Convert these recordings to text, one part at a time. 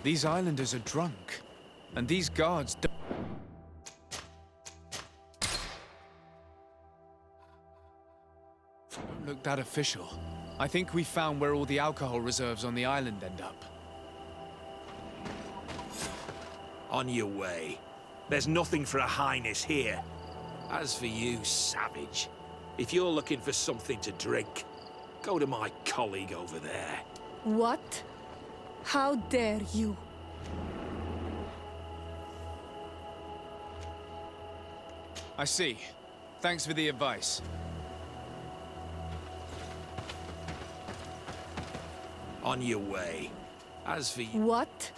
These islanders are drunk, and these guards don't look that official. I think we found where all the alcohol reserves on the island end up. On your way. There's nothing for a highness here. As for you, savage, if you're looking for something to drink, go to my colleague over there. What? How dare you? I see. Thanks for the advice. On your way. As for you... What?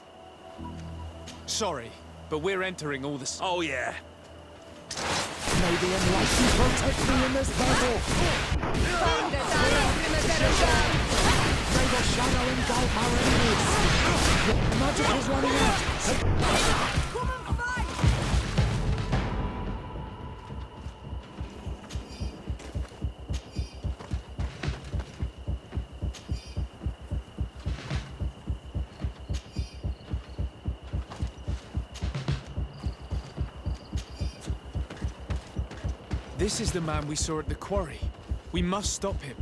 Sorry, but we're entering all the... Oh, yeah. May the enlightened protect me in this battle! May the shadow engulf our enemies! The magic is running out! This is the man we saw at the quarry. We must stop him.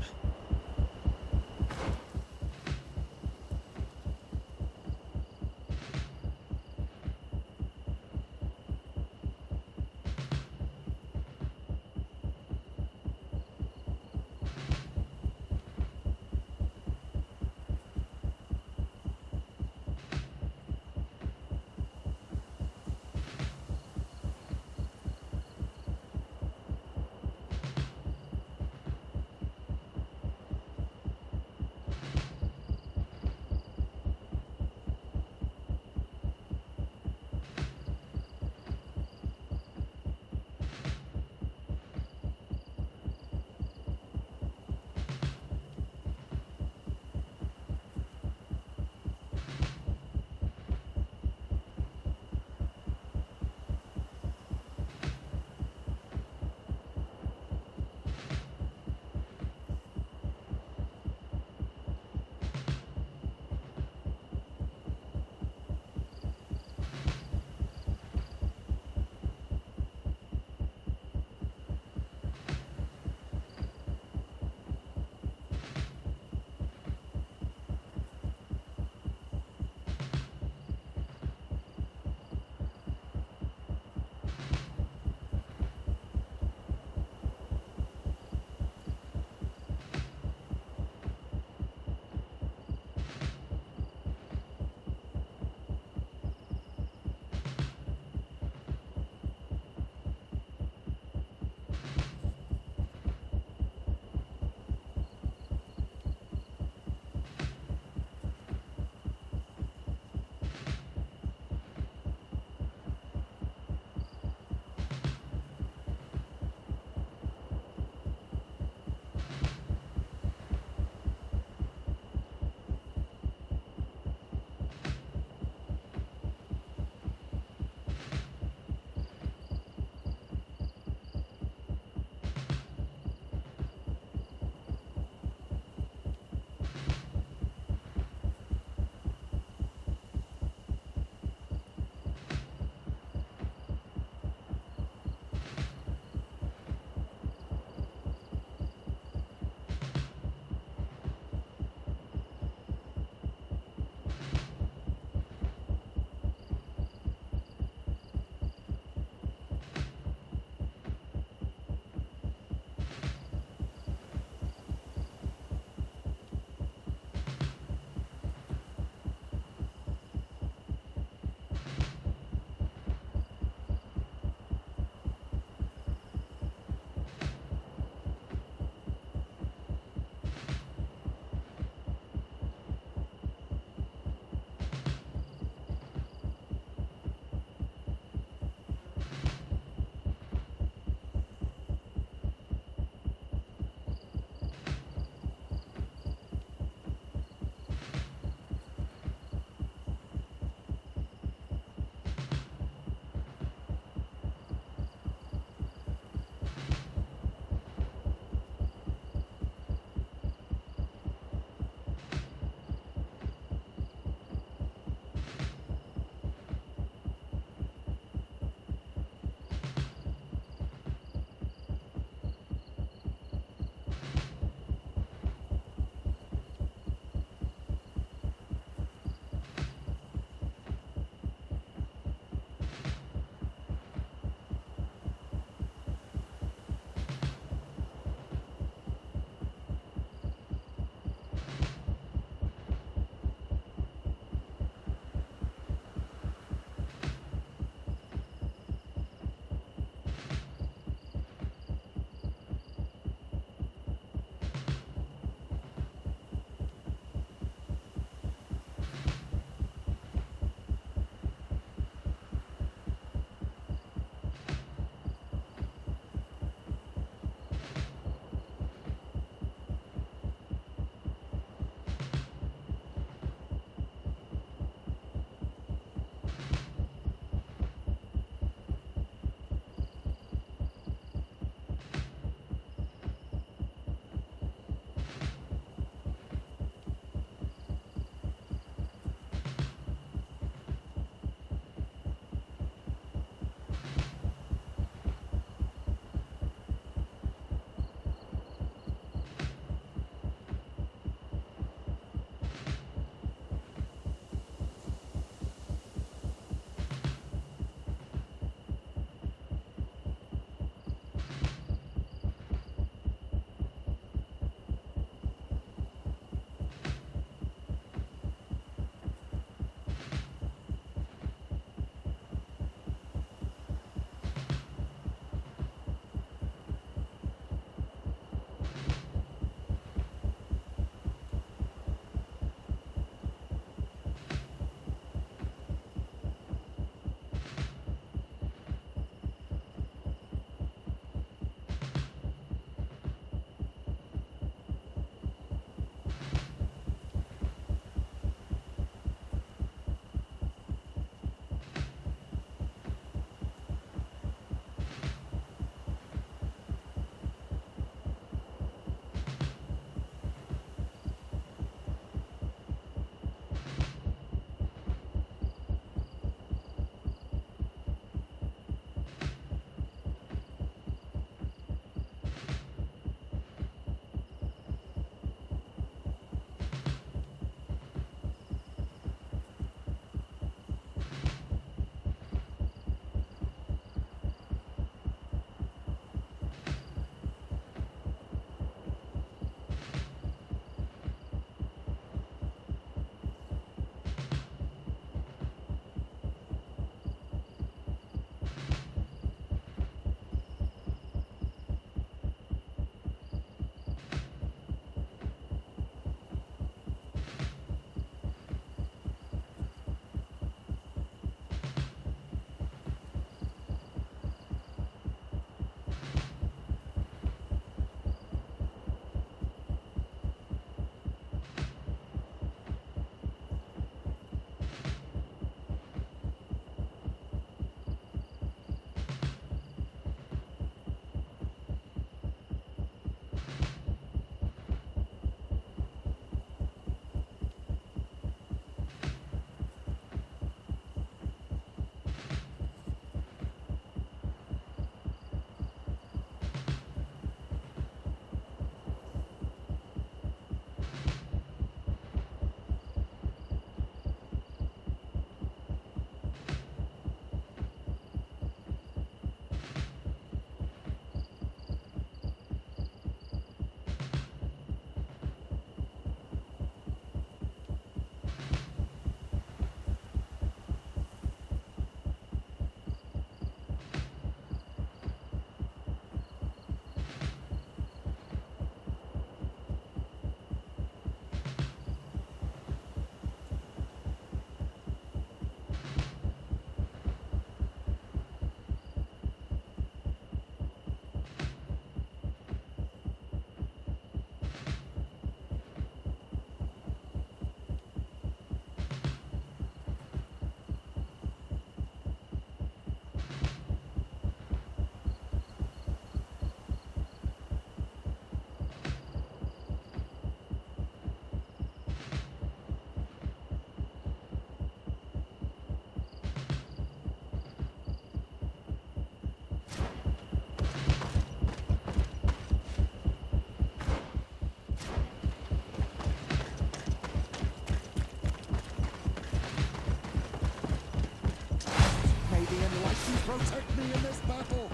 protect me in this battle.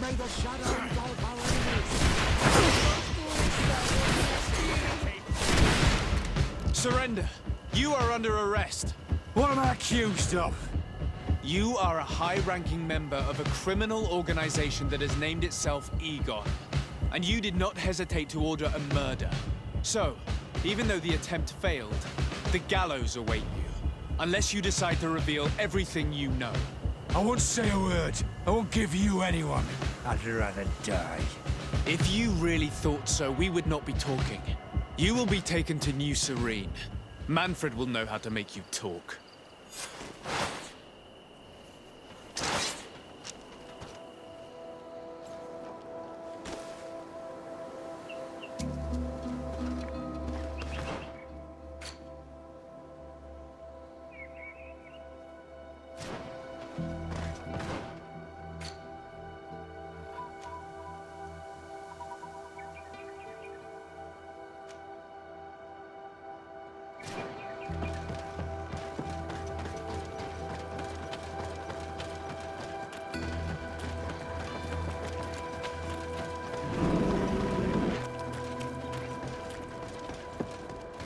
May the shadow engulf our enemies. Surrender. You are under arrest. What am I accused of? You are a high-ranking member of a criminal organization that has named itself Egon. And you did not hesitate to order a murder. So, even though the attempt failed, the gallows await you. Unless you decide to reveal everything you know. I won't say a word. I won't give you anyone. I'd rather die. If you really thought so, we would not be talking. You will be taken to New Serene. Manfred will know how to make you talk.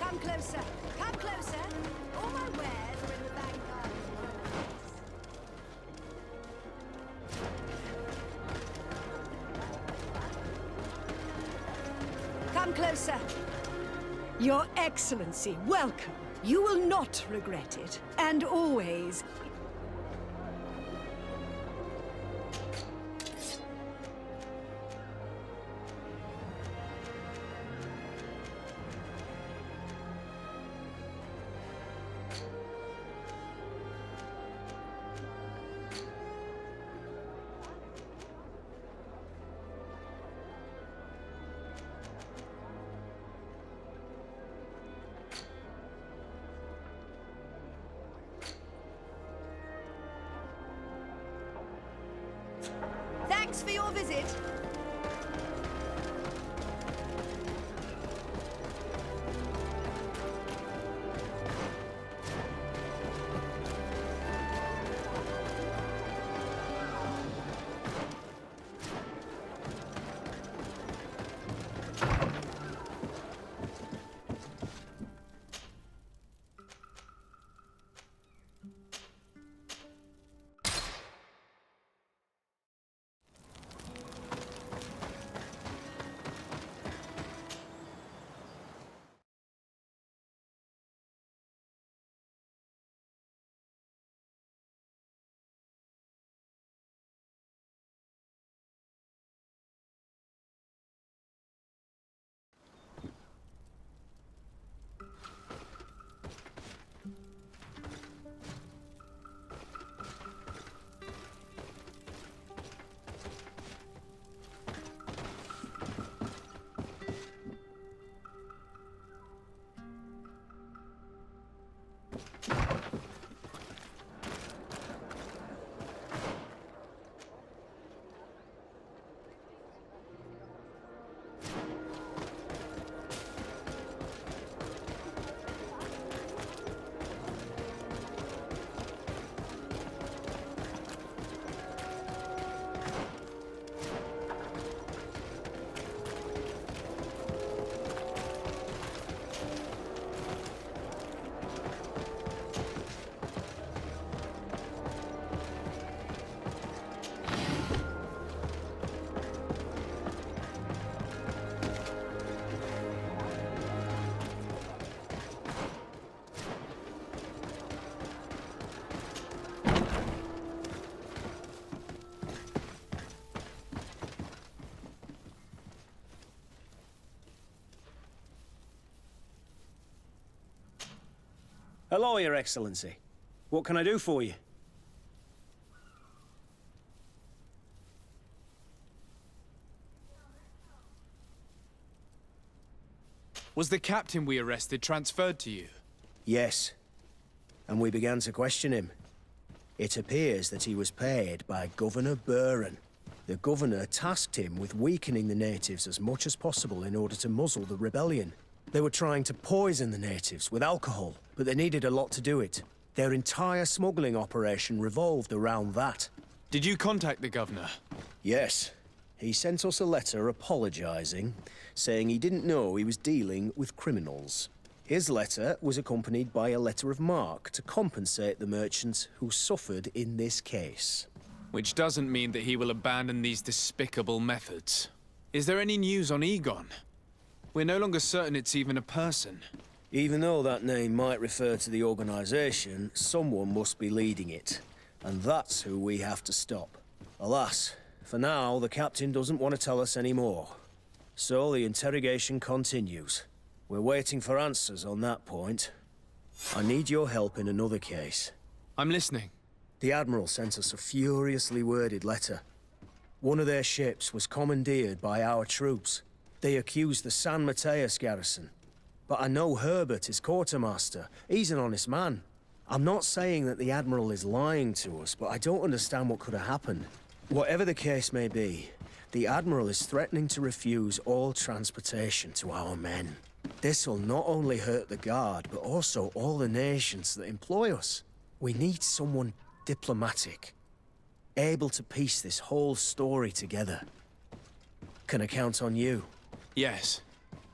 Come closer! Come closer! All my wares are in the vanguard. Come closer! Your Excellency, welcome. You will not regret it. And always. Thanks for your visit. Hello, Your Excellency. What can I do for you? Was the captain we arrested transferred to you? Yes. And we began to question him. It appears that he was paid by Governor Buren. The governor tasked him with weakening the natives as much as possible in order to muzzle the rebellion. They were trying to poison the natives with alcohol, but they needed a lot to do it. Their entire smuggling operation revolved around that. Did you contact the governor? Yes. He sent us a letter apologizing, saying he didn't know he was dealing with criminals. His letter was accompanied by a letter of marque to compensate the merchants who suffered in this case. Which doesn't mean that he will abandon these despicable methods. Is there any news on Egon? We're no longer certain it's even a person. Even though that name might refer to the organization, someone must be leading it. And that's who we have to stop. Alas, for now, the captain doesn't want to tell us any more. So the interrogation continues. We're waiting for answers on that point. I need your help in another case. I'm listening. The Admiral sent us a furiously worded letter. One of their ships was commandeered by our troops. They accused the San Mateus garrison. But I know Herbert is quartermaster. He's an honest man. I'm not saying that the Admiral is lying to us, but I don't understand what could have happened. Whatever the case may be, the Admiral is threatening to refuse all transportation to our men. This will not only hurt the Guard, but also all the nations that employ us. We need someone diplomatic, able to piece this whole story together. Can I count on you? Yes.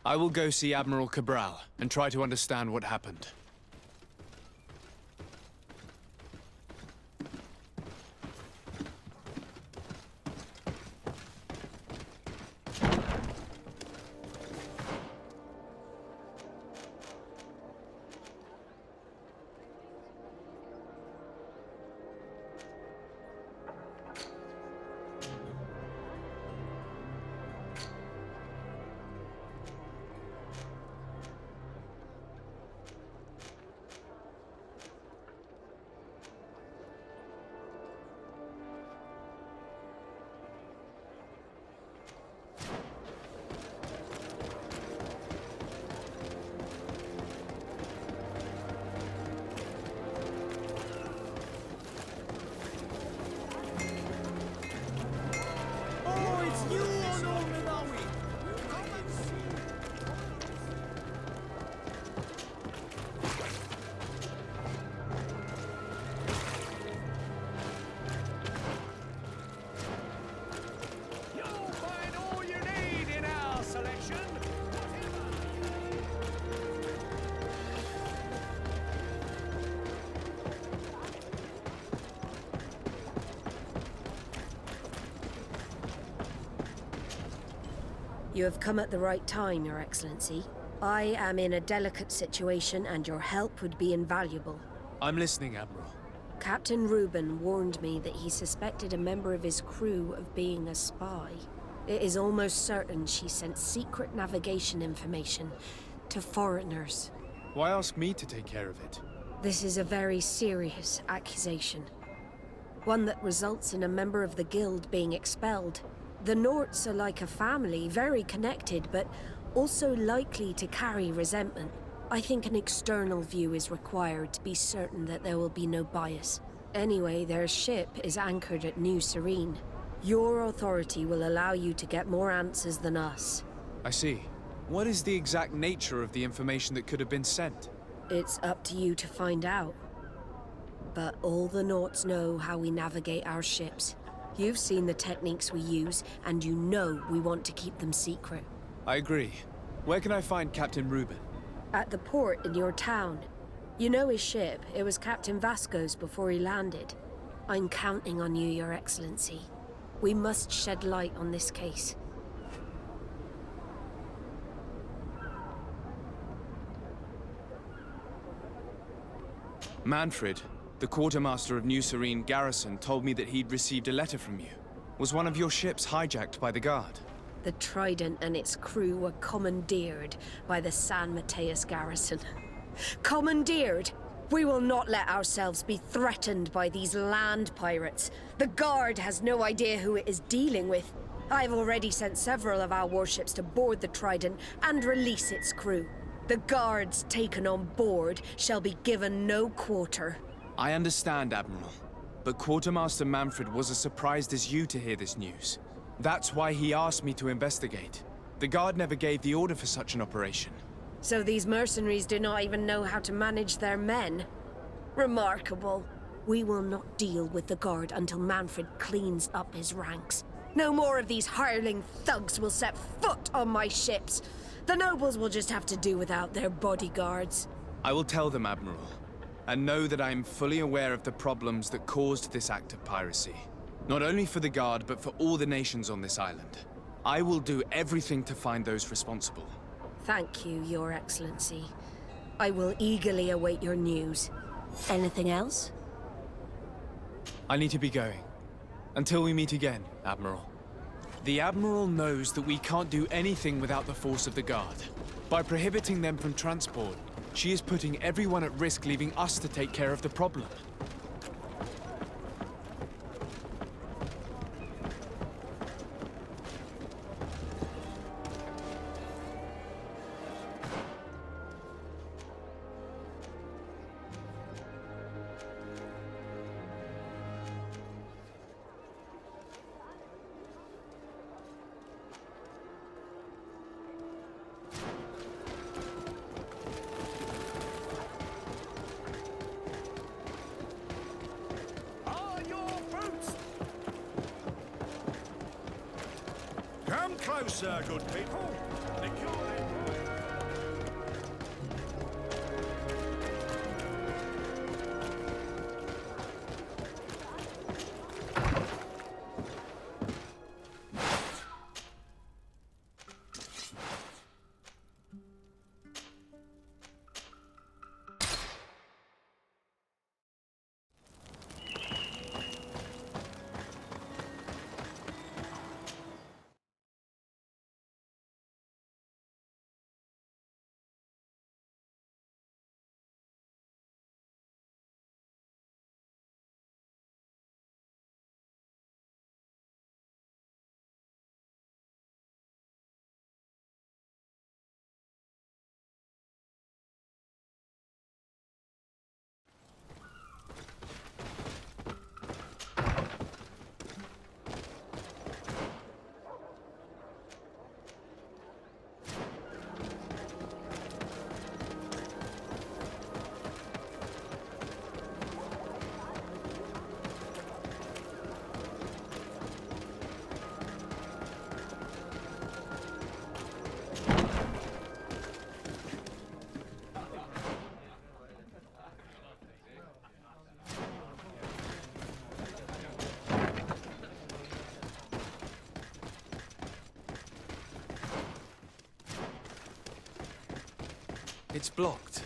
I will go see Admiral Cabral and try to understand what happened. You have come at the right time, Your Excellency. I am in a delicate situation and your help would be invaluable. I'm listening, Admiral. Captain Reuben warned me that he suspected a member of his crew of being a spy. It is almost certain she sent secret navigation information to foreigners. Why ask me to take care of it? This is a very serious accusation. One that results in a member of the Guild being expelled. The Norts are like a family, very connected, but also likely to carry resentment. I think an external view is required to be certain that there will be no bias. Anyway, their ship is anchored at New Serene. Your authority will allow you to get more answers than us. I see. What is the exact nature of the information that could have been sent? It's up to you to find out. But all the Norts know how we navigate our ships. You've seen the techniques we use, and you know we want to keep them secret. I agree. Where can I find Captain Reuben? At the port in your town. You know his ship. It was Captain Vasco's before he landed. I'm counting on you, Your Excellency. We must shed light on this case. Manfred, the quartermaster of New Serene Garrison, told me that he'd received a letter from you. Was one of your ships hijacked by the Guard? The Trident and its crew were commandeered by the San Mateus Garrison. Commandeered! We will not let ourselves be threatened by these land pirates. The Guard has no idea who it is dealing with. I've already sent several of our warships to board the Trident and release its crew. The Guards taken on board shall be given no quarter. I understand, Admiral. But Quartermaster Manfred was as surprised as you to hear this news. That's why he asked me to investigate. The Guard never gave the order for such an operation. So these mercenaries do not even know how to manage their men? Remarkable. We will not deal with the guard until Manfred cleans up his ranks. No more of these hireling thugs will set foot on my ships. The nobles will just have to do without their bodyguards. I will tell them, Admiral, and know that I am fully aware of the problems that caused this act of piracy. Not only for the Guard, but for all the nations on this island. I will do everything to find those responsible. Thank you, Your Excellency. I will eagerly await your news. Anything else? I need to be going. Until we meet again, Admiral. The Admiral knows that we can't do anything without the force of the Guard. By prohibiting them from transport, she is putting everyone at risk, leaving us to take care of the problem. Come closer, good people. It's blocked.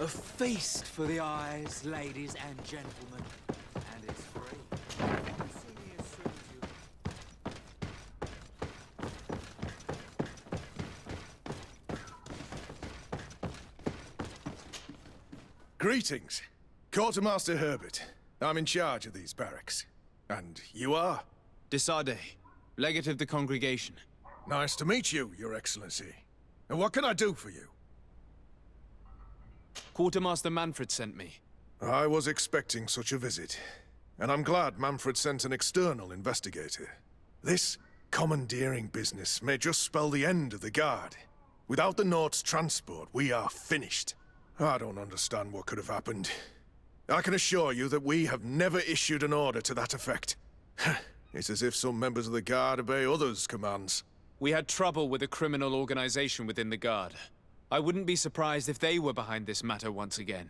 A feast for the eyes, ladies and gentlemen. And it's free. Greetings. Quartermaster Herbert. I'm in charge of these barracks. And you are? Desade, legate of the congregation. Nice to meet you, Your Excellency. And what can I do for you? Quartermaster Manfred sent me. I was expecting such a visit. And I'm glad Manfred sent an external investigator. This commandeering business may just spell the end of the Guard. Without the Nord's transport, we are finished. I don't understand what could have happened. I can assure you that we have never issued an order to that effect. It's as if some members of the Guard obey others' commands. We had trouble with a criminal organization within the Guard. I wouldn't be surprised if they were behind this matter once again.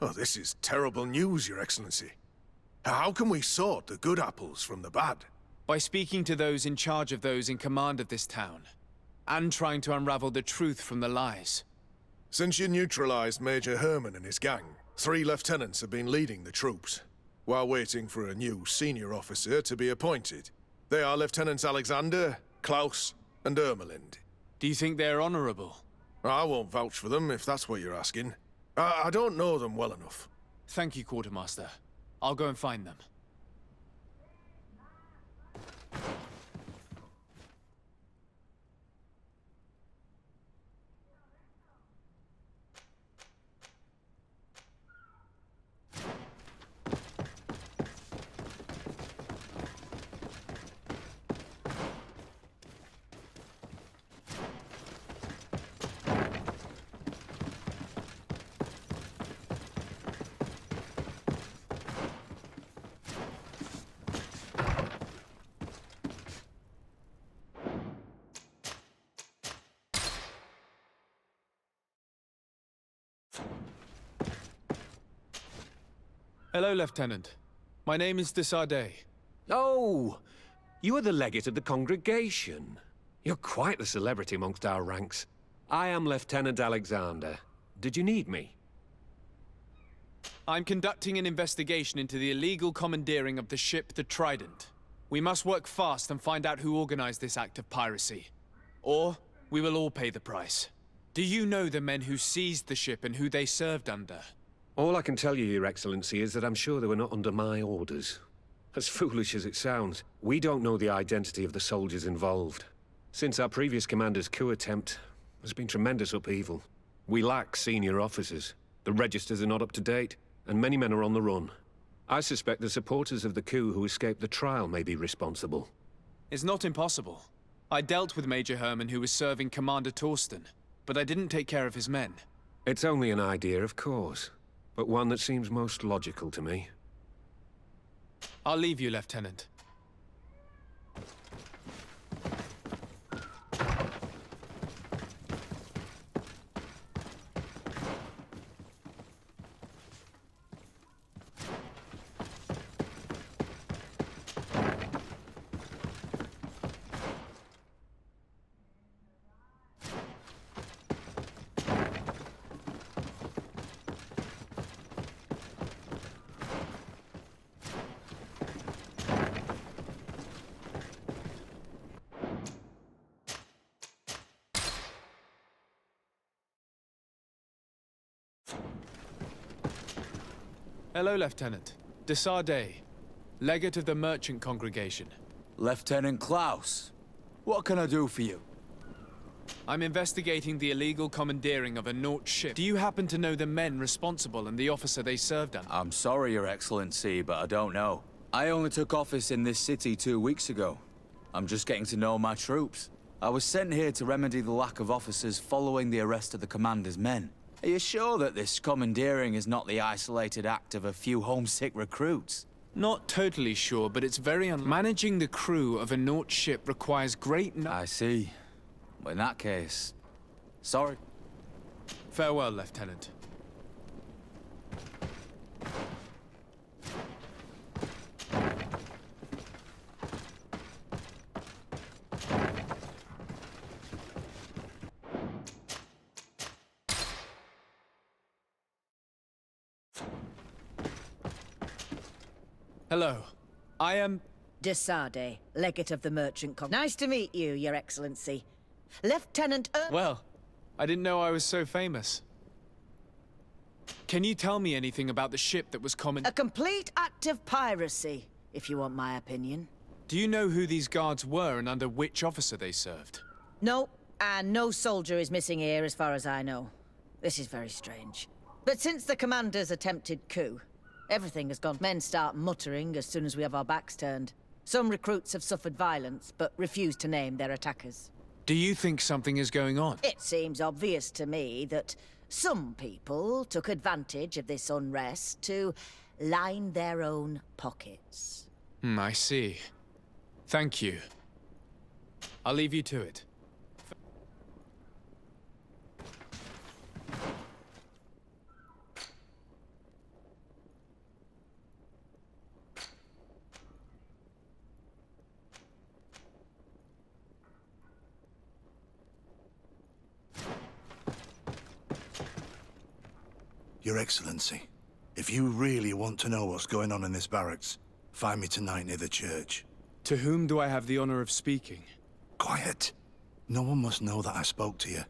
Oh, this is terrible news, Your Excellency. How can we sort the good apples from the bad? By speaking to those in charge of those in command of this town, and trying to unravel the truth from the lies. Since you neutralized Major Herman and his gang, 3 lieutenants have been leading the troops, while waiting for a new senior officer to be appointed. They are Lieutenants Alexander, Klaus, and Ermelind. Do you think they're honorable? I won't vouch for them, if that's what you're asking. I don't know them well enough. Thank you, Quartermaster. I'll go and find them. Hello, Lieutenant. My name is Desardet. Oh, you are the legate of the congregation. You're quite the celebrity amongst our ranks. I am Lieutenant Alexander. Did you need me? I'm conducting an investigation into the illegal commandeering of the ship the Trident. We must work fast and find out who organized this act of piracy. Or we will all pay the price. Do you know the men who seized the ship and who they served under? All I can tell you, Your Excellency, is that I'm sure they were not under my orders. As foolish as it sounds, we don't know the identity of the soldiers involved. Since our previous commander's coup attempt, there's been tremendous upheaval. We lack senior officers. The registers are not up to date, and many men are on the run. I suspect the supporters of the coup who escaped the trial may be responsible. It's not impossible. I dealt with Major Herman, who was serving Commander Torsten, but I didn't take care of his men. It's only an idea, of course, but one that seems most logical to me. I'll leave you, Lieutenant. Hello, Lieutenant. Desardet, legate of the merchant congregation. Lieutenant Klaus, what can I do for you? I'm investigating the illegal commandeering of a Nort ship. Do you happen to know the men responsible and the officer they served under? I'm sorry, Your Excellency, but I don't know. I only took office in this city 2 weeks ago. I'm just getting to know my troops. I was sent here to remedy the lack of officers following the arrest of the commander's men. Are you sure that this commandeering is not the isolated act of a few homesick recruits? Not totally sure, but it's very managing the crew of a Nort ship requires great I see. Well, in that case, sorry. Farewell, Lieutenant. Hello. I am... Desardet, legate of the merchant con... Nice to meet you, Your Excellency. Lieutenant Well, I didn't know I was so famous. Can you tell me anything about the ship that was A complete act of piracy, if you want my opinion. Do you know who these guards were and under which officer they served? No, and no soldier is missing here as far as I know. This is very strange. But since the commander's attempted coup, everything has gone. Men start muttering as soon as we have our backs turned. Some recruits have suffered violence, but refuse to name their attackers. Do you think something is going on? It seems obvious to me that some people took advantage of this unrest to line their own pockets. I see. Thank you. I'll leave you to it. Your Excellency, if you really want to know what's going on in this barracks, find me tonight near the church. To whom do I have the honor of speaking? Quiet. No one must know that I spoke to you.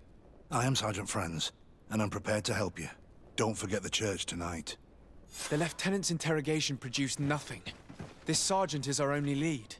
I am Sergeant Franz, and I'm prepared to help you. Don't forget the church tonight. The lieutenant's interrogation produced nothing. This sergeant is our only lead.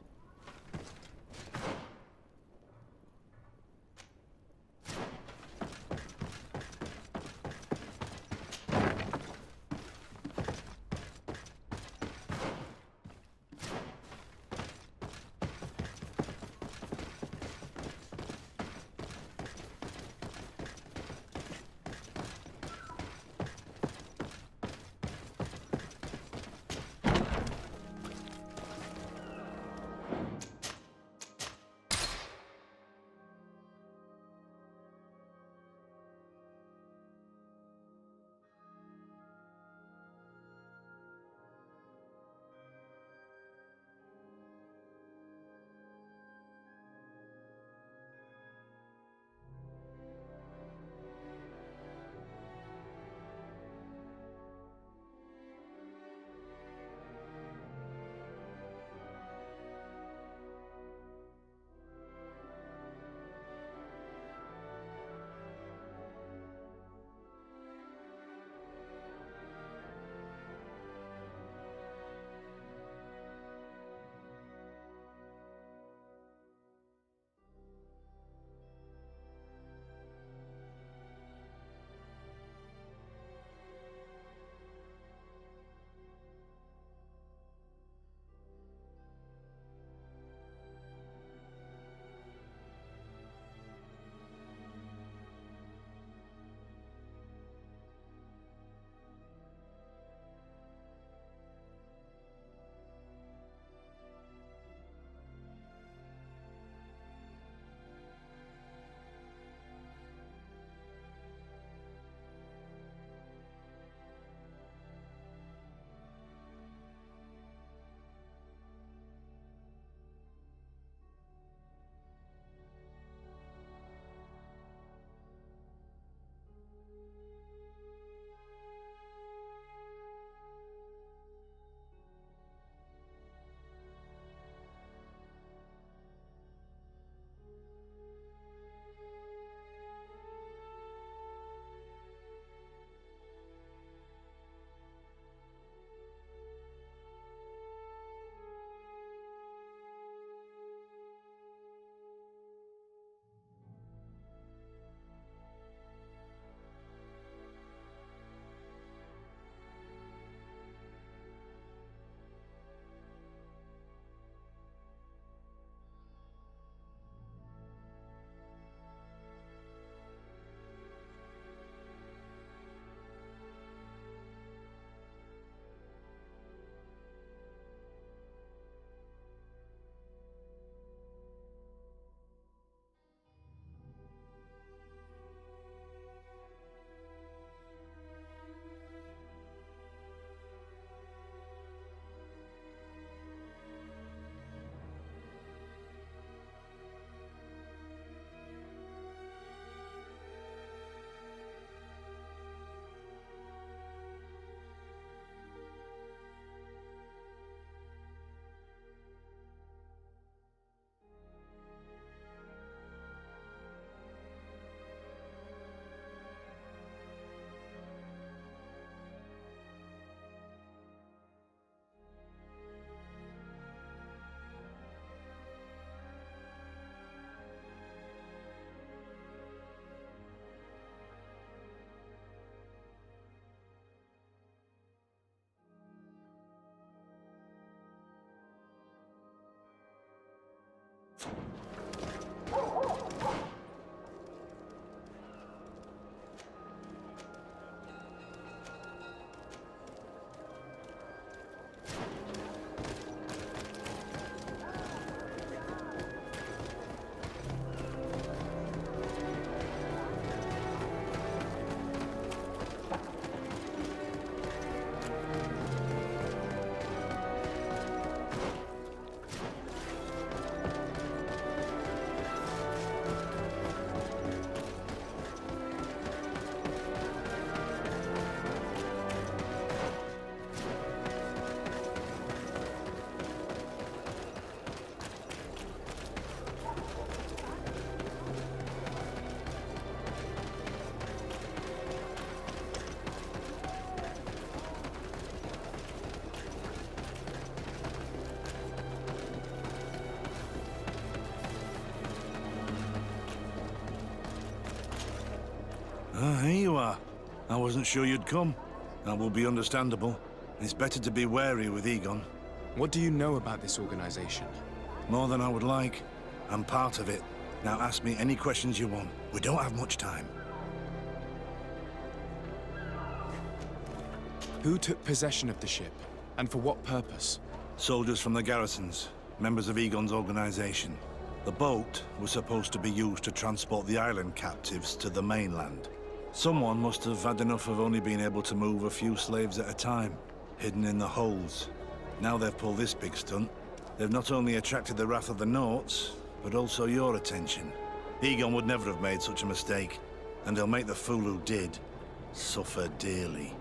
Ah, here you are. I wasn't sure you'd come. That will be understandable. It's better to be wary with Egon. What do you know about this organization? More than I would like. I'm part of it. Now ask me any questions you want. We don't have much time. Who took possession of the ship? And for what purpose? Soldiers from the garrisons, members of Egon's organization. The boat was supposed to be used to transport the island captives to the mainland. Someone must have had enough of only being able to move a few slaves at a time, hidden in the holds. Now they've pulled this big stunt. They've not only attracted the wrath of the Nauts, but also your attention. Egon would never have made such a mistake, and he'll make the fool who did suffer dearly.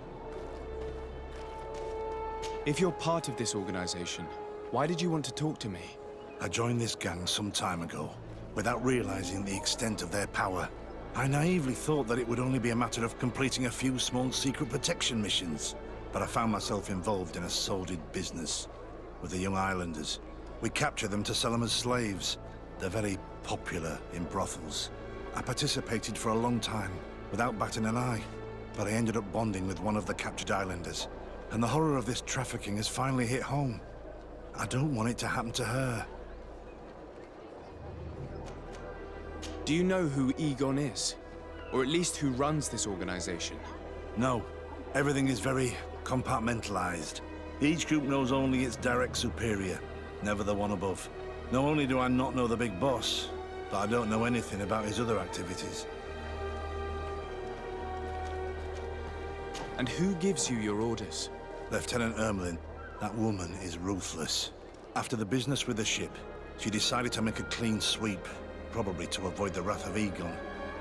If you're part of this organization, why did you want to talk to me? I joined this gang some time ago, without realizing the extent of their power. I naively thought that it would only be a matter of completing a few small secret protection missions, but I found myself involved in a sordid business with the young islanders. We capture them to sell them as slaves. They're very popular in brothels. I participated for a long time, without batting an eye, but I ended up bonding with one of the captured islanders, and the horror of this trafficking has finally hit home. I don't want it to happen to her. Do you know who Egon is? Or at least who runs this organization? No. Everything is very compartmentalized. Each group knows only its direct superior, never the one above. Not only do I not know the big boss, but I don't know anything about his other activities. And who gives you your orders? Lieutenant Ermelin. That woman is ruthless. After the business with the ship, she decided to make a clean sweep, probably to avoid the wrath of Egon.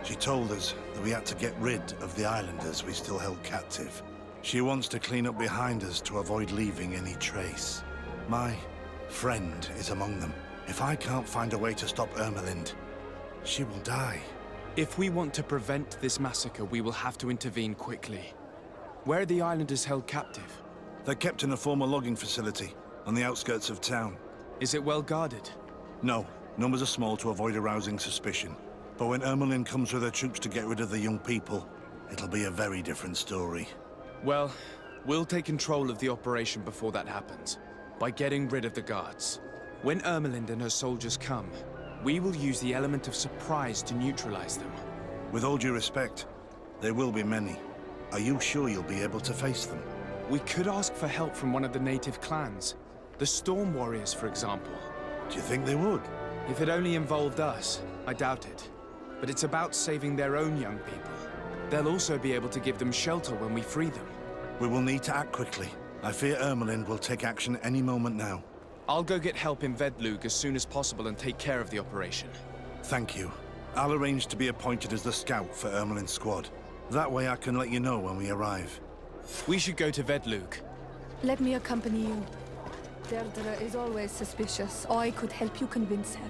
She told us that we had to get rid of the islanders we still held captive. She wants to clean up behind us to avoid leaving any trace. My friend is among them. If I can't find a way to stop Ermelind, she will die. If we want to prevent this massacre, we will have to intervene quickly. Where are the islanders held captive? They're kept in a former logging facility on the outskirts of town. Is it well guarded? No. Numbers are small to avoid arousing suspicion. But when Ermelin comes with her troops to get rid of the young people, it'll be a very different story. Well, we'll take control of the operation before that happens, by getting rid of the guards. When Ermelind and her soldiers come, we will use the element of surprise to neutralize them. With all due respect, there will be many. Are you sure you'll be able to face them? We could ask for help from one of the native clans. The Storm Warriors, for example. Do you think they would? If it only involved us, I doubt it. But it's about saving their own young people. They'll also be able to give them shelter when we free them. We will need to act quickly. I fear Ermelind will take action any moment now. I'll go get help in Vedlug as soon as possible and take care of the operation. Thank you. I'll arrange to be appointed as the scout for Ermelind's squad. That way I can let you know when we arrive. We should go to Vedlug. Let me accompany you. Deirdre is always suspicious. I could help you convince her.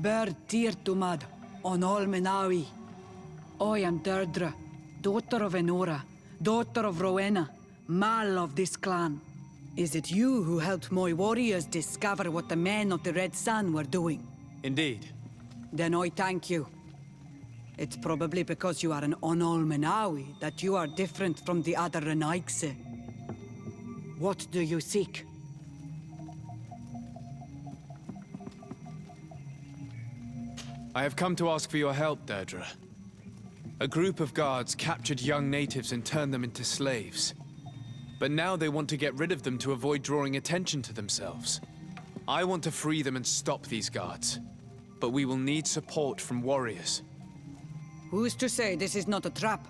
Ber Tirtumad, on all Menawi. I am Deirdre, daughter of Enora, daughter of Rowena, Mal of this clan. Is it you who helped my warriors discover what the men of the Red Sun were doing? Indeed. Then I thank you. It's probably because you are an Onol Menawi that you are different from the other Renaigse. What do you seek? I have come to ask for your help, Deirdre. A group of guards captured young natives and turned them into slaves. But now they want to get rid of them to avoid drawing attention to themselves. I want to free them and stop these guards. But we will need support from warriors. Who's to say this is not a trap?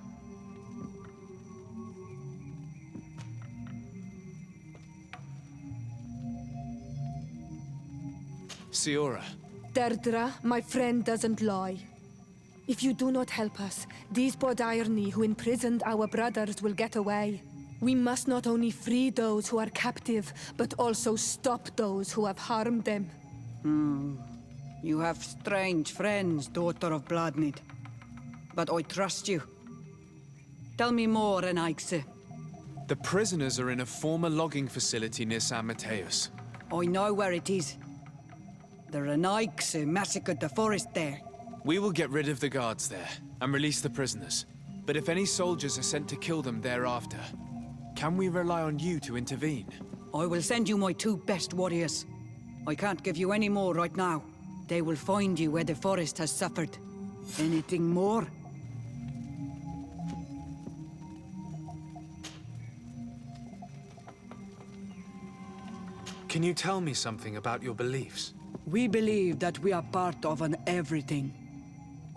Siora. Deirdre, my friend doesn't lie. If you do not help us, these Bodairni who imprisoned our brothers will get away. We must not only free those who are captive, but also stop those who have harmed them. You have strange friends, daughter of Bloodnid. But I trust you. Tell me more, Renaigse. The prisoners are in a former logging facility near San Mateus. I know where it is. The Renaigse massacred the forest there. We will get rid of the guards there and release the prisoners. But if any soldiers are sent to kill them thereafter, can we rely on you to intervene? I will send you my 2 best warriors. I can't give you any more right now. They will find you where the forest has suffered. Anything more? Can you tell me something about your beliefs? We believe that we are part of an everything.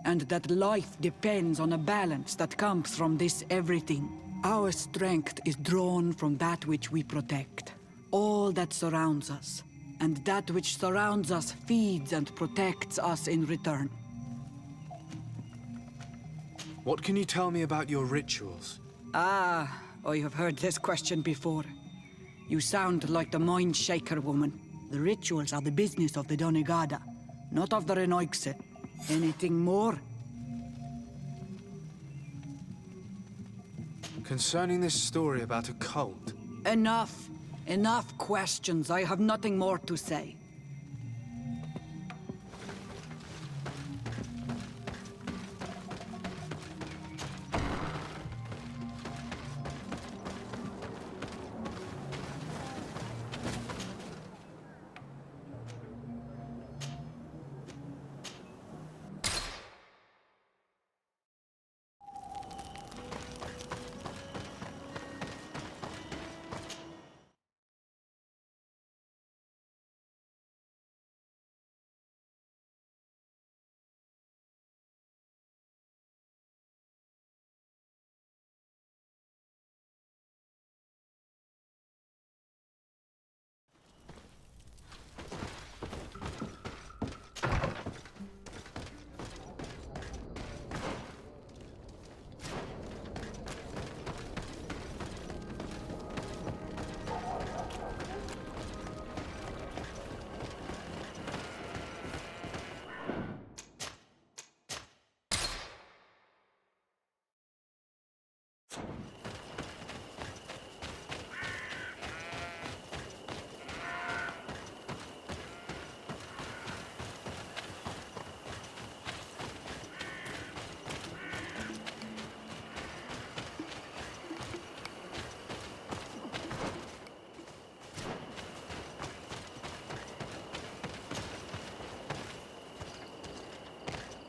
And that life depends on a balance that comes from this everything. Our strength is drawn from that which we protect. All that surrounds us. And that which surrounds us feeds and protects us in return. What can you tell me about your rituals? Ah, I have heard this question before. You sound like the Mind Shaker woman. The rituals are the business of the Donegada, not of the Renaigse. Anything more? Concerning this story about a cult. Enough. Enough questions. I have nothing more to say.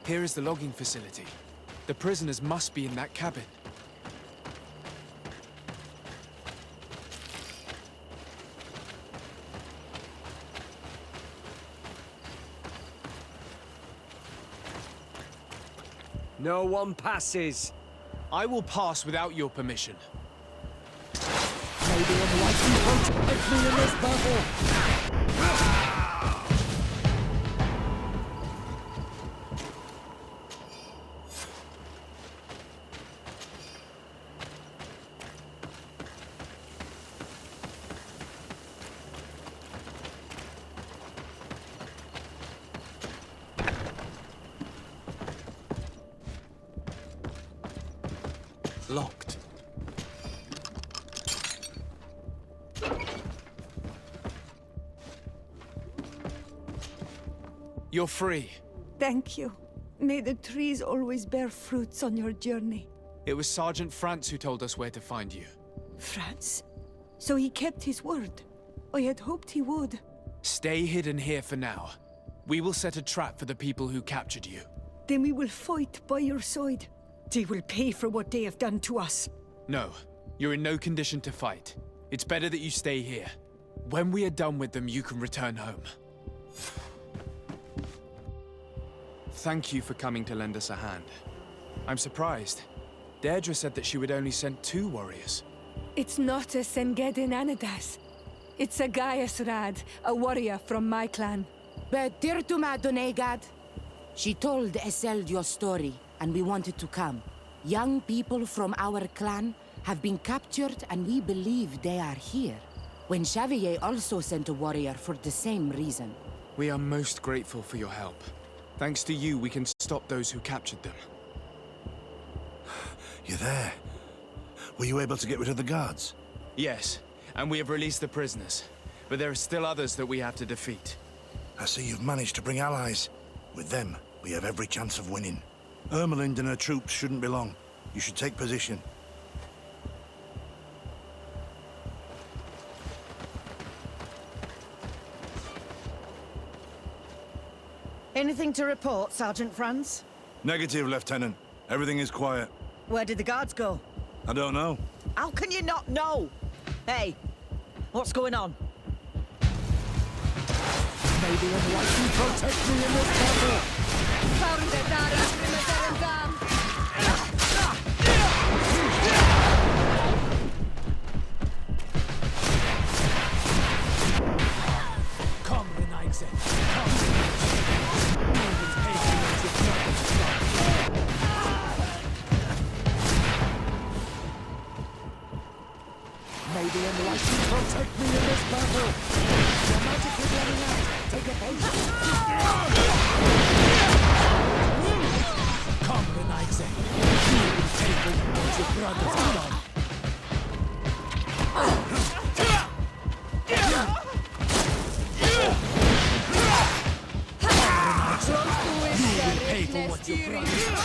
Here is the logging facility. The prisoners must be in that cabin. No one passes. I will pass without your permission. Maybe enlightened won't help me in this battle. You're free. Thank you. May the trees always bear fruits on your journey. It was Sergeant France who told us where to find you. France? So he kept his word. I had hoped he would. Stay hidden here for now. We will set a trap for the people who captured you. Then we will fight by your side. They will pay for what they have done to us. No, you're in no condition to fight. It's better that you stay here. When we are done with them, you can return home. Thank you for coming to lend us a hand. I'm surprised. Deirdre said that she would only send 2 warriors. It's not a Sengedin Anadas. It's a Gaius Rad, a warrior from my clan. But Tirtuma Donegad, she told Eseld your story, and we wanted to come. Young people from our clan have been captured, and we believe they are here. When Xavier also sent a warrior for the same reason. We are most grateful for your help. Thanks to you, we can stop those who captured them. You're there. Were you able to get rid of the guards? Yes, and we have released the prisoners. But there are still others that we have to defeat. I see you've managed to bring allies. With them, we have every chance of winning. Ermelind and her troops shouldn't be long. You should take position. Anything to report, Sergeant Franz? Negative, Lieutenant. Everything is quiet. Where did the guards go? I don't know. How can you not know? Hey, what's going on? May the Enlightened protect me in this battle! Come, Renaigse. May the Enlightened protect me in this battle! Your magic is running out! Take a potion! Come, Renaigse. You will be taken as your brother's blood. You will pay for what your brother's done.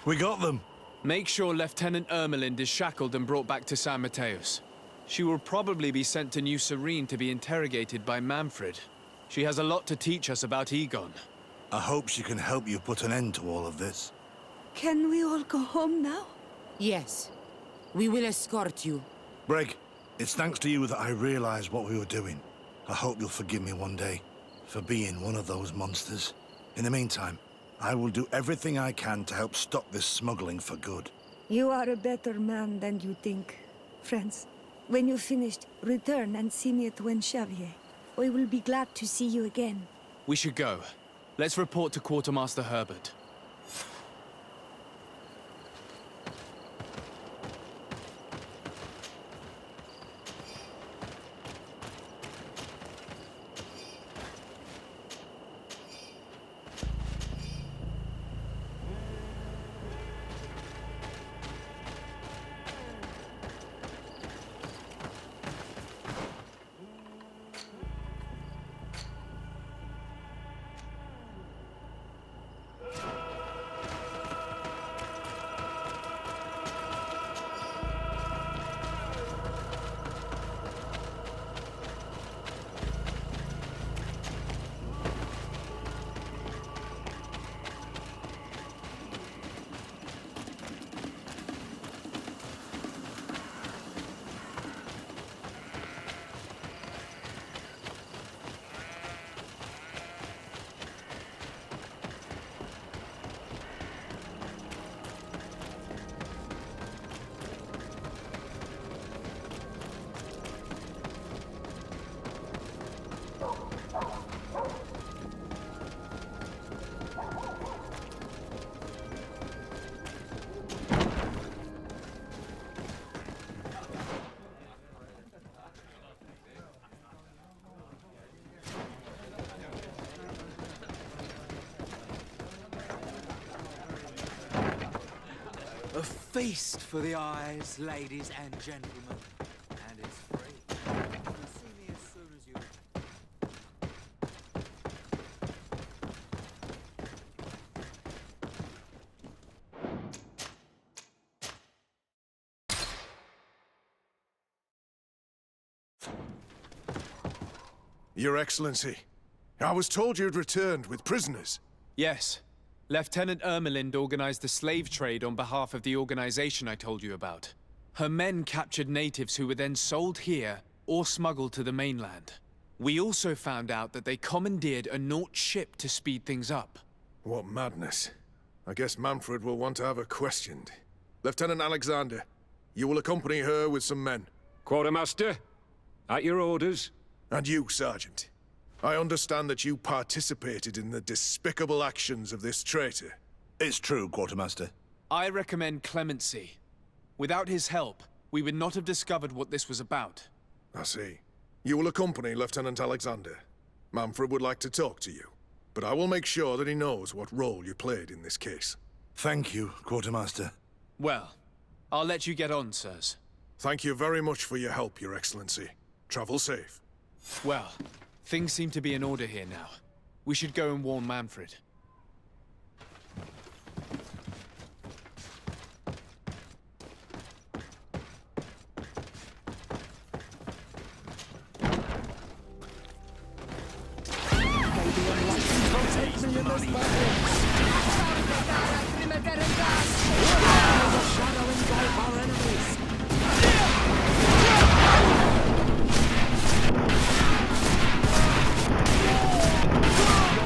We got them. Make sure Lieutenant Ermelind is shackled and brought back to San Mateus. She will probably be sent to New Serene to be interrogated by Manfred. She has a lot to teach us about Egon. I hope she can help you put an end to all of this. Can we all go home now? Yes. We will escort you. Breg, it's thanks to you that I realized what we were doing. I hope you'll forgive me one day for being one of those monsters. In the meantime, I will do everything I can to help stop this smuggling for good. You are a better man than you think, friends. When you're finished, return and see me at Xavier. I will be glad to see you again. We should go. Let's report to Quartermaster Herbert. A feast for the eyes, ladies and gentlemen. And it's free. You'll see me as soon as you... Your Excellency, I was told you'd returned with prisoners. Yes. Lieutenant Ermelind organized the slave trade on behalf of the organization I told you about. Her men captured natives who were then sold here or smuggled to the mainland. We also found out that they commandeered a Naut ship to speed things up. What madness. I guess Manfred will want to have her questioned. Lieutenant Alexander, you will accompany her with some men. Quartermaster, at your orders. And you, Sergeant. I understand that you participated in the despicable actions of this traitor. It's true, Quartermaster. I recommend clemency. Without his help, we would not have discovered what this was about. I see. You will accompany Lieutenant Alexander. Manfred would like to talk to you, but I will make sure that he knows what role you played in this case. Thank you, Quartermaster. Well, I'll let you get on, sirs. Thank you very much for your help, Your Excellency. Travel safe. Well, things seem to be in order here now. We should go and warn Manfred.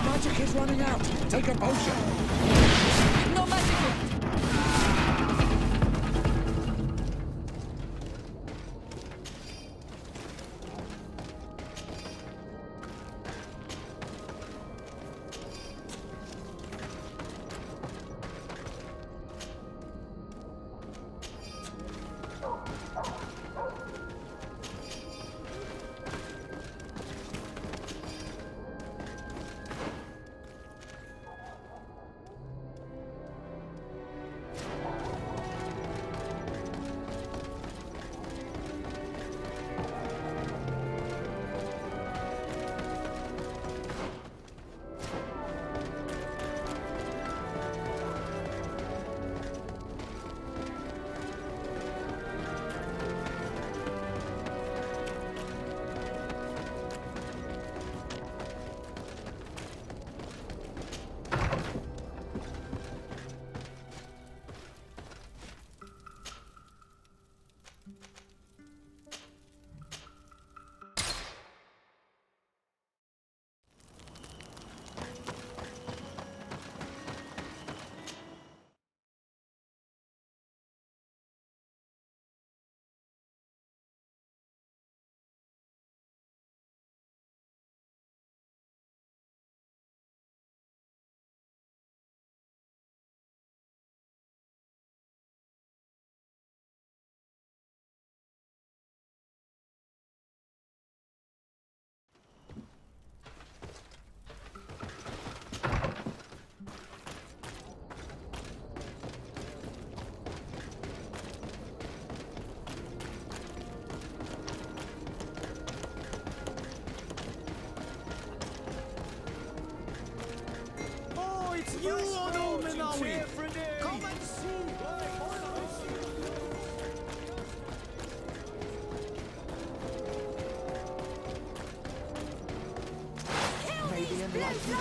Magic is running out. Take a potion. No magic left.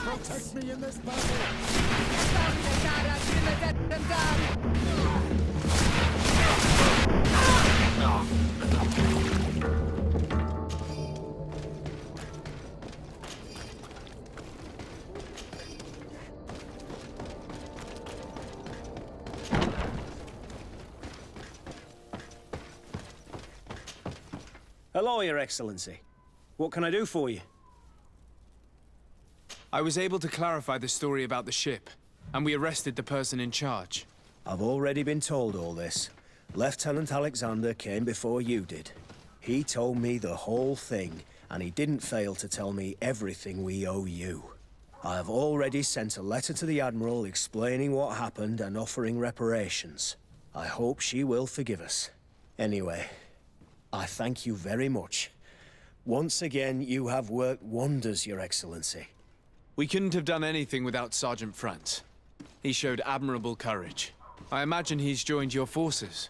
Protect me in this battle. Hello, Your Excellency. What can I do for you? I was able to clarify the story about the ship, and we arrested the person in charge. I've already been told all this. Lieutenant Alexander came before you did. He told me the whole thing, and he didn't fail to tell me everything we owe you. I have already sent a letter to the Admiral explaining what happened and offering reparations. I hope she will forgive us. Anyway, I thank you very much. Once again, you have worked wonders, Your Excellency. We couldn't have done anything without Sergeant Franz. He showed admirable courage. I imagine he's joined your forces.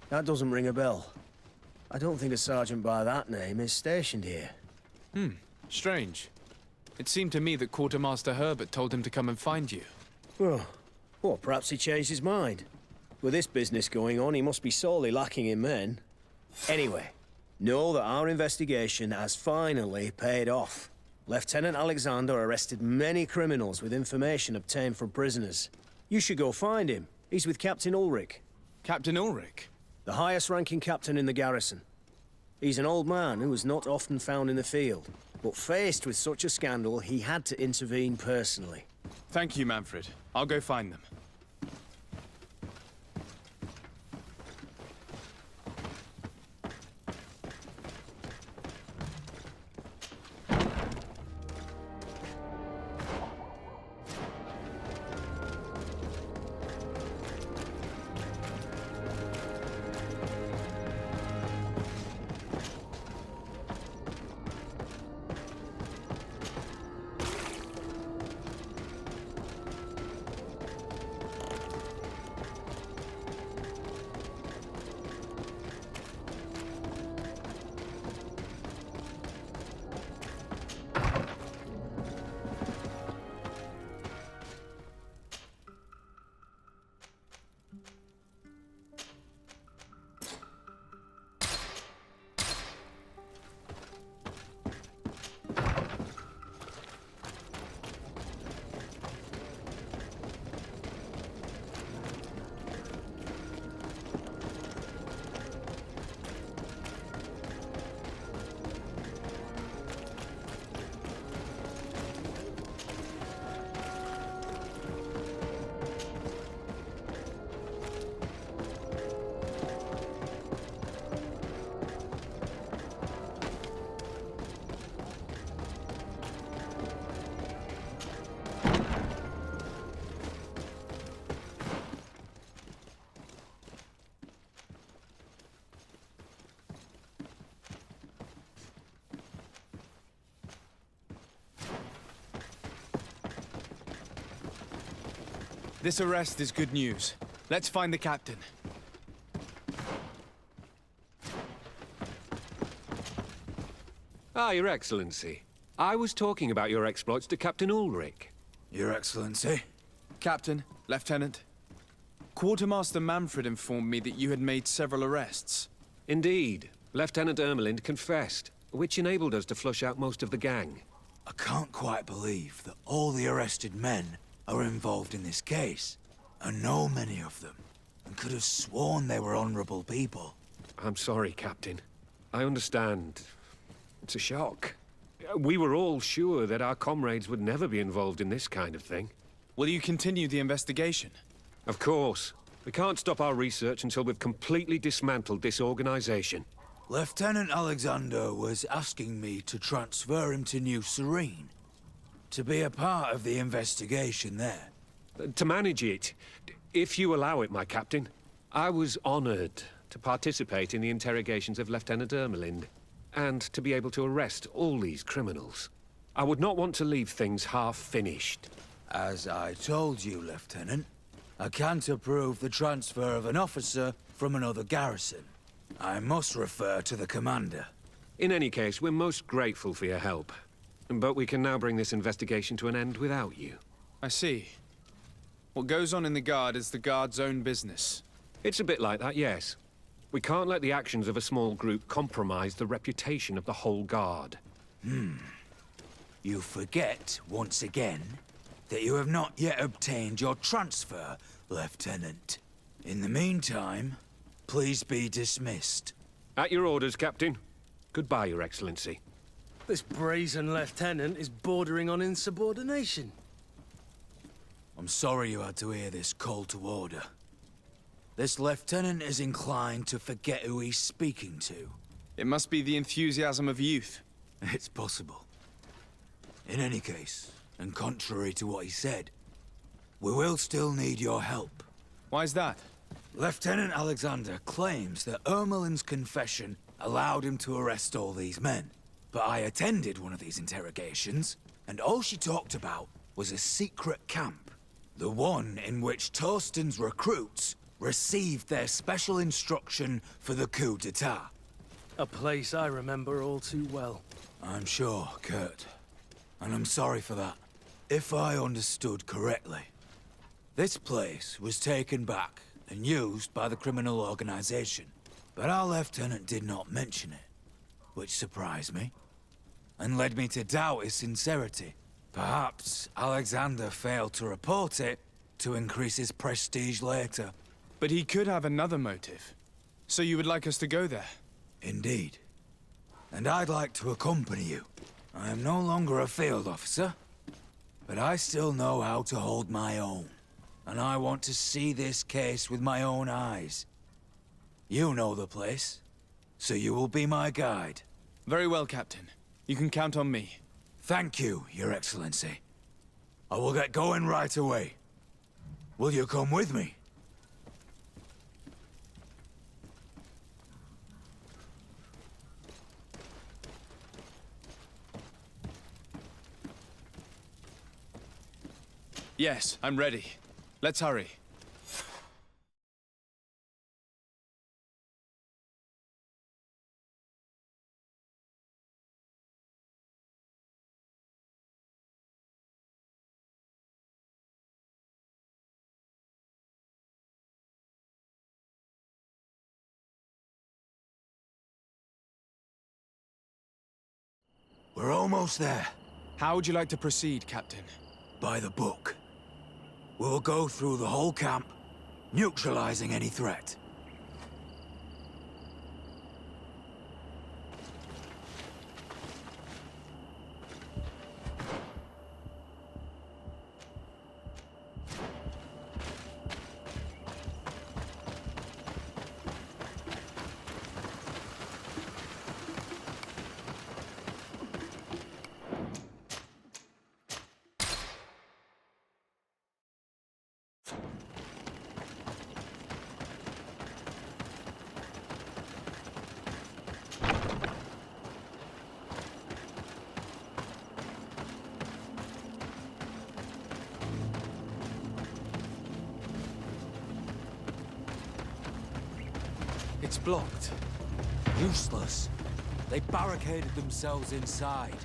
That doesn't ring a bell. I don't think a sergeant by that name is stationed here. Strange. It seemed to me that Quartermaster Herbert told him to come and find you. Well, perhaps he changed his mind. With this business going on, he must be sorely lacking in men. Anyway, know that our investigation has finally paid off. Lieutenant Alexander arrested many criminals with information obtained from prisoners. You should go find him. He's with Captain Ulrich. Captain Ulrich? The highest-ranking captain in the garrison. He's an old man who is not often found in the field, but faced with such a scandal, he had to intervene personally. Thank you, Manfred. I'll go find them. This arrest is good news. Let's find the captain. Ah, Your Excellency. I was talking about your exploits to Captain Ulrich. Your Excellency? Captain, Lieutenant. Quartermaster Manfred informed me that you had made several arrests. Indeed. Lieutenant Ermelind confessed, which enabled us to flush out most of the gang. I can't quite believe that all the arrested men are involved in this case. I know many of them, and could have sworn they were honorable people. I'm sorry, Captain. I understand. It's a shock. We were all sure that our comrades would never be involved in this kind of thing. Will you continue the investigation? Of course. We can't stop our research until we've completely dismantled this organization. Lieutenant Alexander was asking me to transfer him to New Serene, to be a part of the investigation there. To manage it, if you allow it, my captain. I was honored to participate in the interrogations of Lieutenant Ermelind, and to be able to arrest all these criminals. I would not want to leave things half-finished. As I told you, Lieutenant, I can't approve the transfer of an officer from another garrison. I must refer to the commander. In any case, we're most grateful for your help. But we can now bring this investigation to an end without you. I see. What goes on in the Guard is the Guard's own business. It's a bit like that, yes. We can't let the actions of a small group compromise the reputation of the whole Guard. You forget, once again, that you have not yet obtained your transfer, Lieutenant. In the meantime, please be dismissed. At your orders, Captain. Goodbye, Your Excellency. This brazen lieutenant is bordering on insubordination. I'm sorry you had to hear this call to order. This lieutenant is inclined to forget who he's speaking to. It must be the enthusiasm of youth. It's possible. In any case, and contrary to what he said, we will still need your help. Why's that? Lieutenant Alexander claims that Ermelin's confession allowed him to arrest all these men. But I attended one of these interrogations, and all she talked about was a secret camp. The one in which Torsten's recruits received their special instruction for the coup d'etat. A place I remember all too well. I'm sure, Kurt. And I'm sorry for that. If I understood correctly, this place was taken back and used by the criminal organization. But our lieutenant did not mention it, which surprised me, and led me to doubt his sincerity. Perhaps Alexander failed to report it to increase his prestige later. But he could have another motive. So you would like us to go there? Indeed. And I'd like to accompany you. I am no longer a field officer, but I still know how to hold my own. And I want to see this case with my own eyes. You know the place, so you will be my guide. Very well, Captain. You can count on me. Thank you, Your Excellency. I will get going right away. Will you come with me? Yes, I'm ready. Let's hurry. We're almost there. How would you like to proceed, Captain? By the book. We'll go through the whole camp, neutralizing any threat. It's blocked. Useless. They barricaded themselves inside.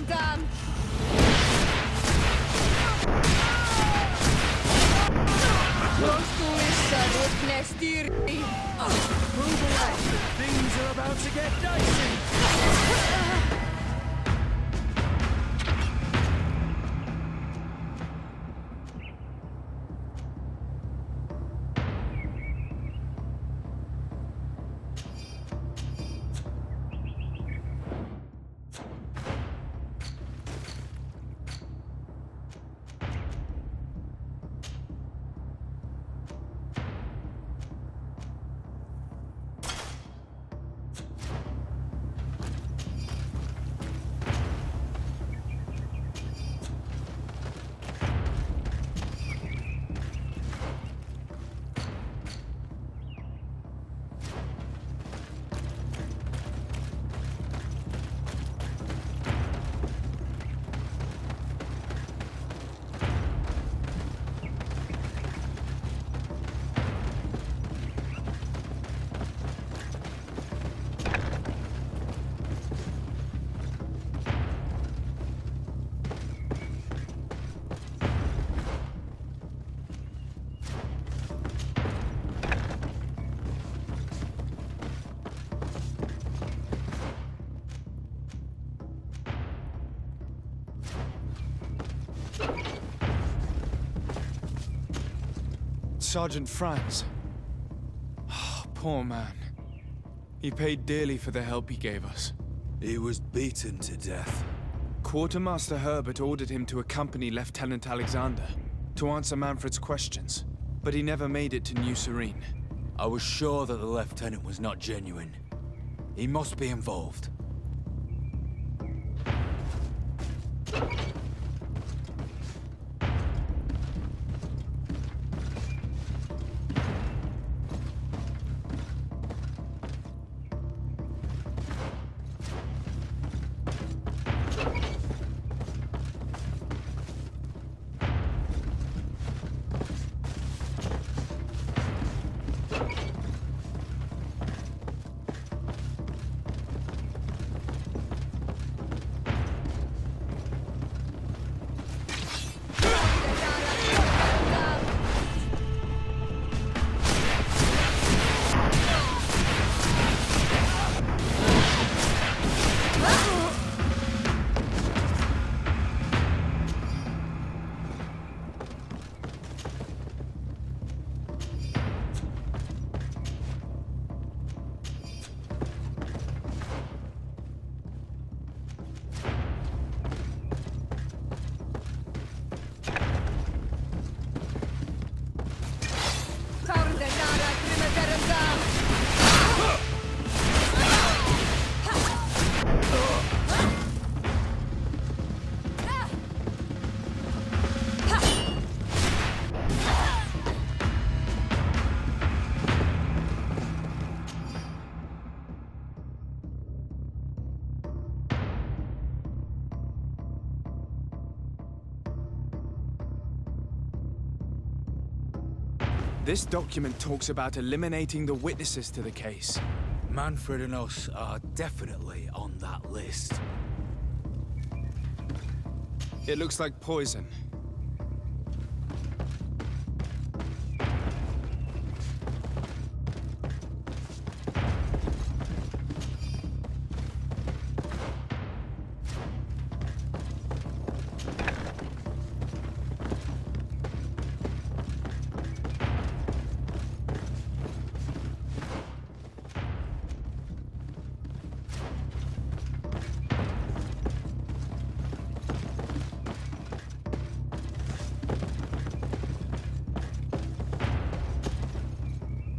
Rotterdam! Move away! Things are about to get dicey! Sergeant Franz. Poor man. He paid dearly for the help he gave us. He was beaten to death. Quartermaster Herbert ordered him to accompany Lieutenant Alexander to answer Manfred's questions, but he never made it to New Serene. I was sure that the lieutenant was not genuine. He must be involved. This document talks about eliminating the witnesses to the case. Manfred and us are definitely on that list. It looks like poison.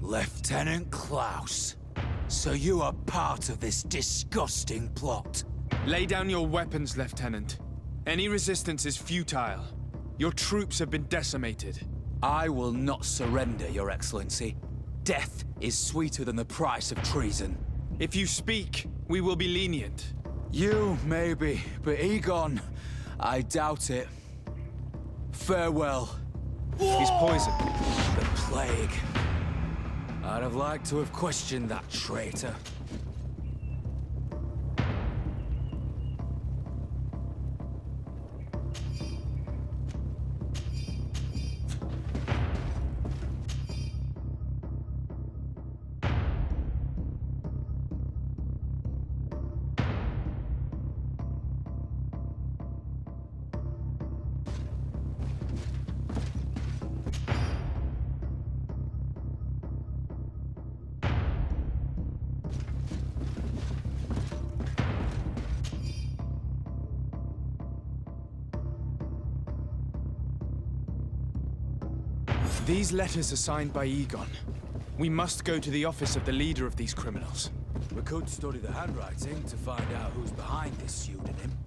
Lieutenant Klaus, so you are part of this disgusting plot. Lay down your weapons, Lieutenant. Any resistance is futile. Your troops have been decimated. I will not surrender, Your Excellency. Death is sweeter than the price of treason. If you speak, we will be lenient. You, maybe, but Egon, I doubt it. Farewell. He's poisoned. The plague. I'd have liked to have questioned that traitor. These letters are signed by Egon. We must go to the office of the leader of these criminals. We could study the handwriting to find out who's behind this pseudonym.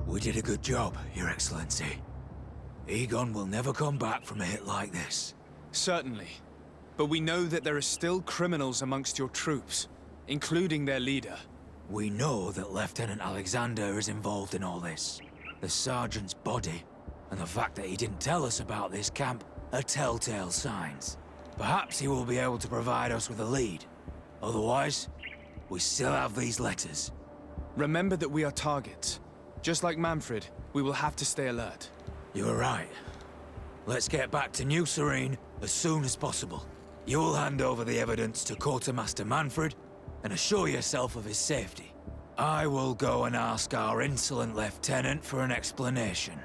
We did a good job, Your Excellency. Egon will never come back from a hit like this. Certainly. But we know that there are still criminals amongst your troops, including their leader. We know that Lieutenant Alexander is involved in all this. The sergeant's body, and the fact that he didn't tell us about this camp, are telltale signs. Perhaps he will be able to provide us with a lead. Otherwise, we still have these letters. Remember that we are targets. Just like Manfred, we will have to stay alert. You're right. Let's get back to New Serene as soon as possible. You'll hand over the evidence to Quartermaster Manfred and assure yourself of his safety. I will go and ask our insolent lieutenant for an explanation.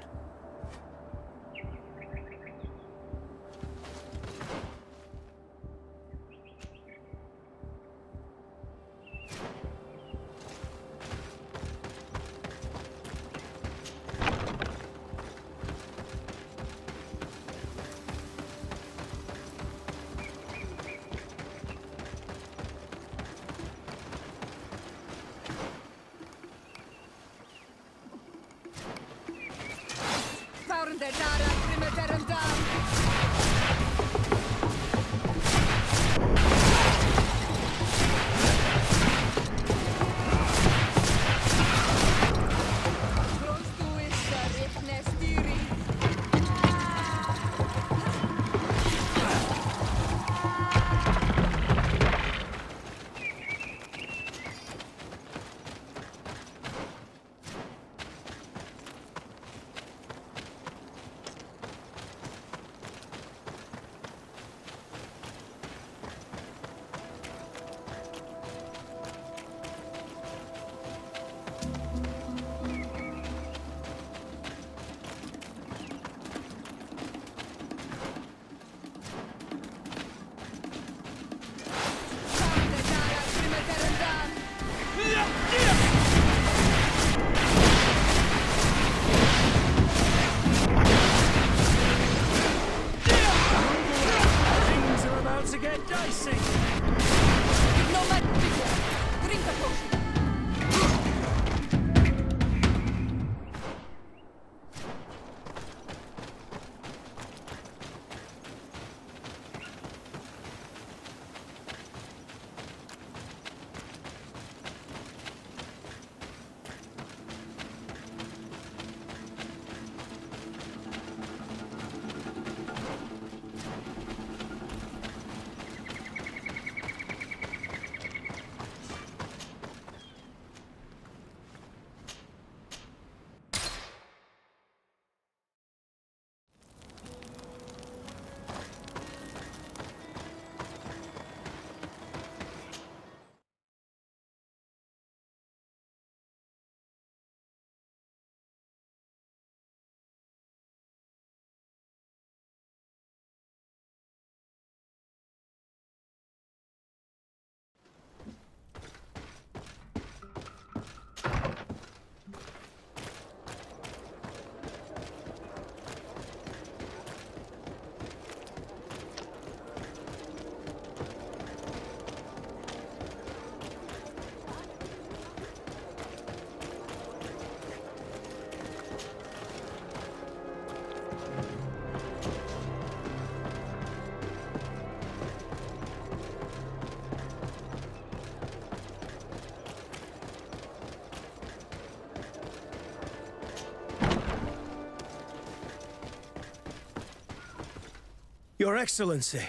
Your Excellency,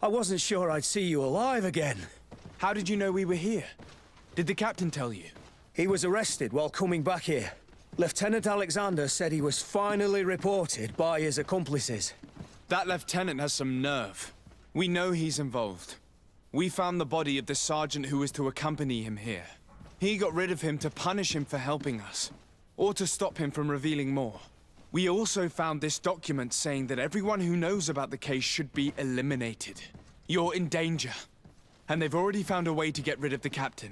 I wasn't sure I'd see you alive again. How did you know we were here? Did the captain tell you? He was arrested while coming back here. Lieutenant Alexander said he was finally reported by his accomplices. That lieutenant has some nerve. We know he's involved. We found the body of the sergeant who was to accompany him here. He got rid of him to punish him for helping us, or to stop him from revealing more. We also found this document saying that everyone who knows about the case should be eliminated. You're in danger. And they've already found a way to get rid of the captain.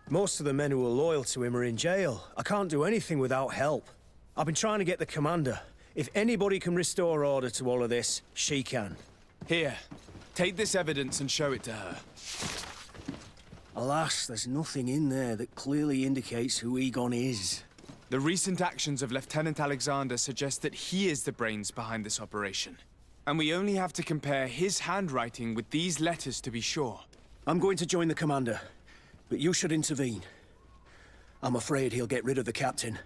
Most of the men who are loyal to him are in jail. I can't do anything without help. I've been trying to get the commander. If anybody can restore order to all of this, she can. Here, take this evidence and show it to her. Alas, there's nothing in there that clearly indicates who Egon is. The recent actions of Lieutenant Alexander suggest that he is the brains behind this operation. And we only have to compare his handwriting with these letters to be sure. I'm going to join the commander, but you should intervene. I'm afraid he'll get rid of the captain.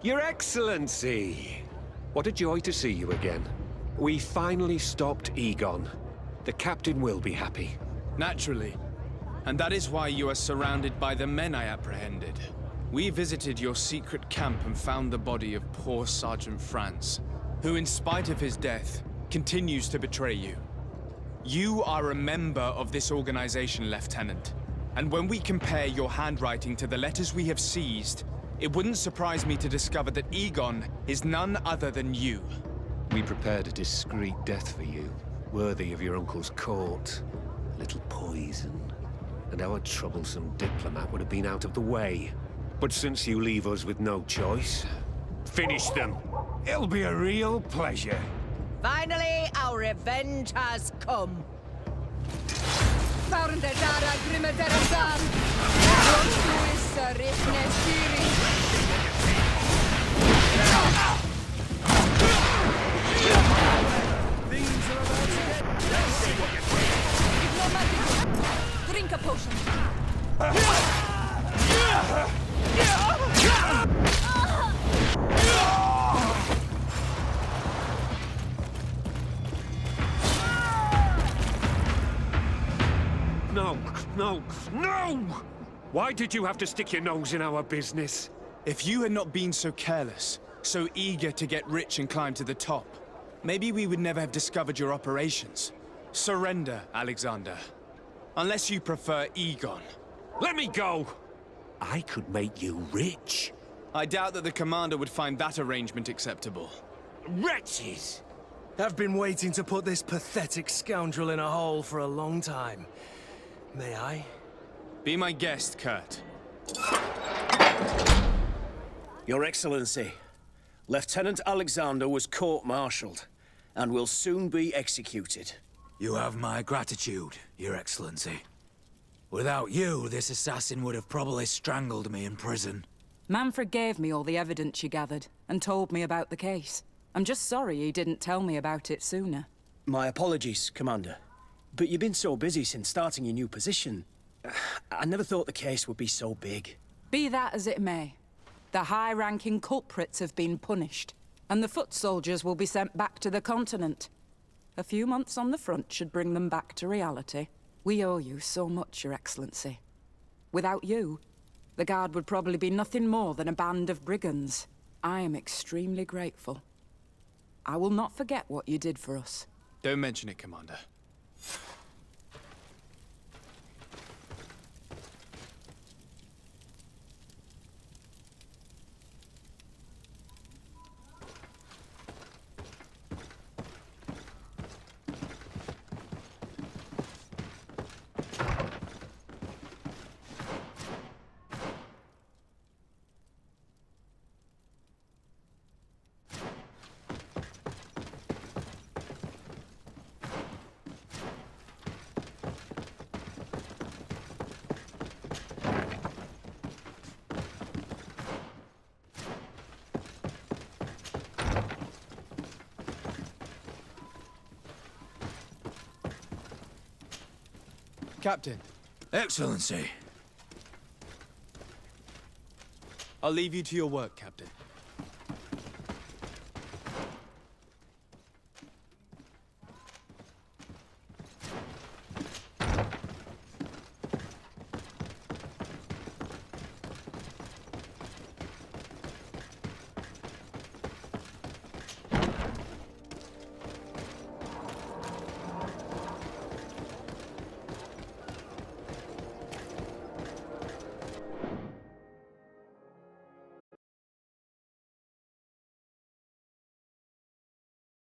Your Excellency! What a joy to see you again. We finally stopped Egon. The captain will be happy. Naturally. And that is why you are surrounded by the men I apprehended. We visited your secret camp and found the body of poor Sergeant Franz, who, in spite of his death, continues to betray you. You are a member of this organization, Lieutenant. And when we compare your handwriting to the letters we have seized, it wouldn't surprise me to discover that Egon is none other than you. We prepared a discreet death for you, worthy of your uncle's court. A little poison, and our troublesome diplomat would have been out of the way. But since you leave us with no choice, finish them. It'll be a real pleasure. Finally, our revenge has come. Drink a potion. No, no, no! Why did you have to stick your nose in our business? If you had not been so careless, so eager to get rich and climb to the top, maybe we would never have discovered your operations. Surrender, Alexander. Unless you prefer Egon. Let me go! I could make you rich. I doubt that the commander would find that arrangement acceptable. Wretches! I've been waiting to put this pathetic scoundrel in a hole for a long time. May I? Be my guest, Kurt. Your Excellency, Lieutenant Alexander was court-martialed and will soon be executed. You have my gratitude, Your Excellency. Without you, this assassin would have probably strangled me in prison. Manfred gave me all the evidence you gathered and told me about the case. I'm just sorry he didn't tell me about it sooner. My apologies, Commander. But you've been so busy since starting your new position. I never thought the case would be so big. Be that as it may, the high-ranking culprits have been punished, and the foot soldiers will be sent back to the continent. A few months on the front should bring them back to reality. We owe you so much, Your Excellency. Without you, the Guard would probably be nothing more than a band of brigands. I am extremely grateful. I will not forget what you did for us. Don't mention it, Commander. Captain. Excellency. I'll leave you to your work, Captain.